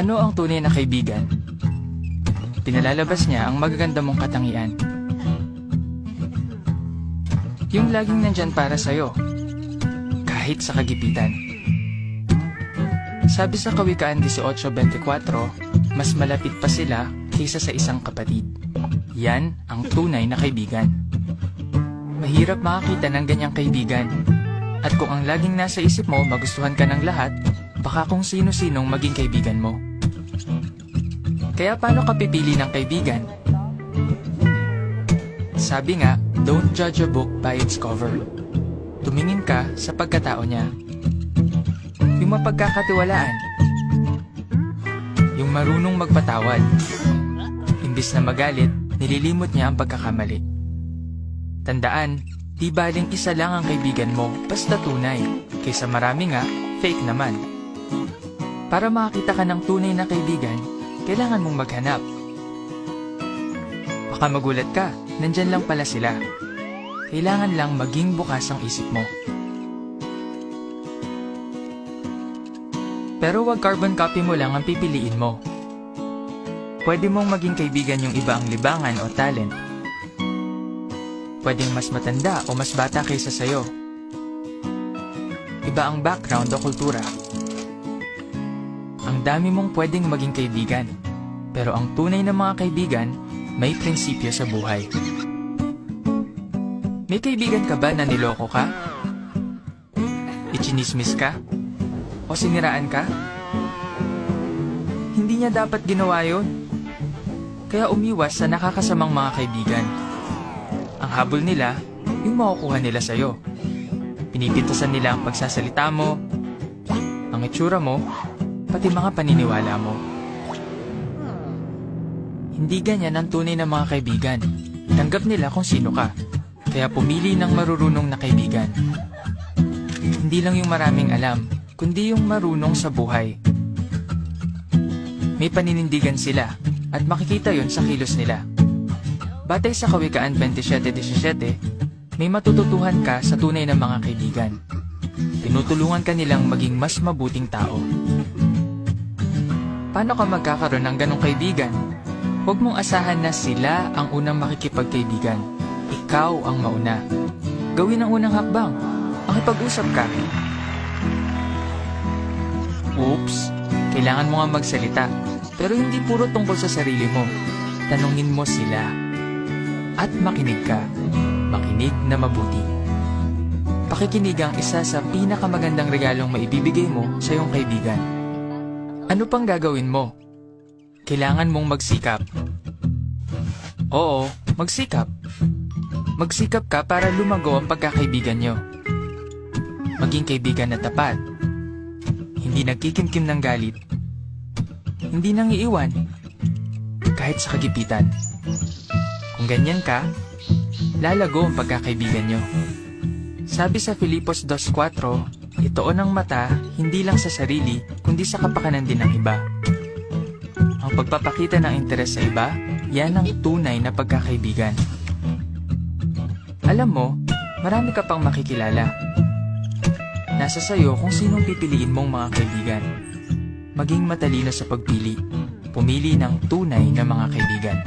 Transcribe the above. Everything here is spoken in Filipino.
Ano ang tunay na kaibigan? Pinalalabas niya ang magaganda mong katangian. Yung laging nandyan para sa'yo, kahit sa kagipitan. Sabi sa Kawikaan 18:24, mas malapit pa sila kaysa sa isang kapatid. Yan ang tunay na kaibigan. Mahirap makakita ng ganyang kaibigan. At kung ang laging nasa isip mo magustuhan ka ng lahat, baka kung sino-sinong maging kaibigan mo. Kaya paano ka pipili ng kaibigan? Sabi nga, don't judge a book by its cover. Tumingin ka sa pagkatao niya. Yung mapagkakatiwalaan. Yung marunong magpatawad. Imbis na magalit, nililimot niya ang pagkakamali. Tandaan, di baling isa lang ang kaibigan mo, basta tunay, kaysa marami nga, fake naman. Para makakita ka ng tunay na kaibigan, kailangan mong maghanap. Baka magulat ka, nandyan lang pala sila. Kailangan lang maging bukas ang isip mo. Pero wag carbon copy mo lang ang pipiliin mo. Pwede mong maging kaibigan yung iba ang libangan o talent. Pwedeng mas matanda o mas bata kaysa sayo. Iba ang background o kultura. Ang dami mong pwedeng maging kaibigan. Pero ang tunay na mga kaibigan, may prinsipyo sa buhay. May kaibigan ka ba na niloko ka? Ichinismis ka? O siniraan ka? Hindi niya dapat ginawa yun. Kaya umiwas sa nakakasamang mga kaibigan. Ang habol nila, yung makukuha nila sa'yo. Pinipintasan nila ang pagsasalita mo, ang itsura mo, pati mga paniniwala mo. Hindi ganyan ang tunay na mga kaibigan. Tanggap nila kung sino ka. Kaya pumili ng marurunong na kaibigan. Hindi lang yung maraming alam, kundi yung marunong sa buhay. May paninindigan sila, at makikita yon sa kilos nila. Batay sa Kawikaan 27:17, may matututuhan ka sa tunay na mga kaibigan. Tinutulungan ka nilang maging mas mabuting tao. Paano ka magkakaroon ng ganong kaibigan? Huwag mong asahan na sila ang unang makikipagkaibigan. Ikaw ang mauna. Gawin ang unang hakbang. Makipag-usap ka. Oops, kailangan mo nga magsalita. Pero hindi puro tungkol sa sarili mo. Tanungin mo sila. At makinig ka. Makinig na mabuti. Pakikinig ang isa sa pinakamagandang regalong maibibigay mo sa iyong kaibigan. Ano pang gagawin mo? Kailangan mong magsikap. Oo, magsikap. Magsikap ka para lumago ang pagkakaibigan nyo. Maging kaibigan na tapat. Hindi nagkikimkim ng galit. Hindi nang iiwan. Kahit sa kagipitan. Kung ganyan ka, lalago ang pagkakaibigan nyo. Sabi sa Filipos 2:4, itoon ang mata hindi lang sa sarili, kundi sa kapakanan din ng iba. Ang pagpapakita ng interes sa iba, yan ang tunay na pagkakaibigan. Alam mo, marami ka pang makikilala. Nasa sayo kung sinong pipiliin mong mga kaibigan. Maging matalino sa pagpili. Pumili ng tunay na mga kaibigan.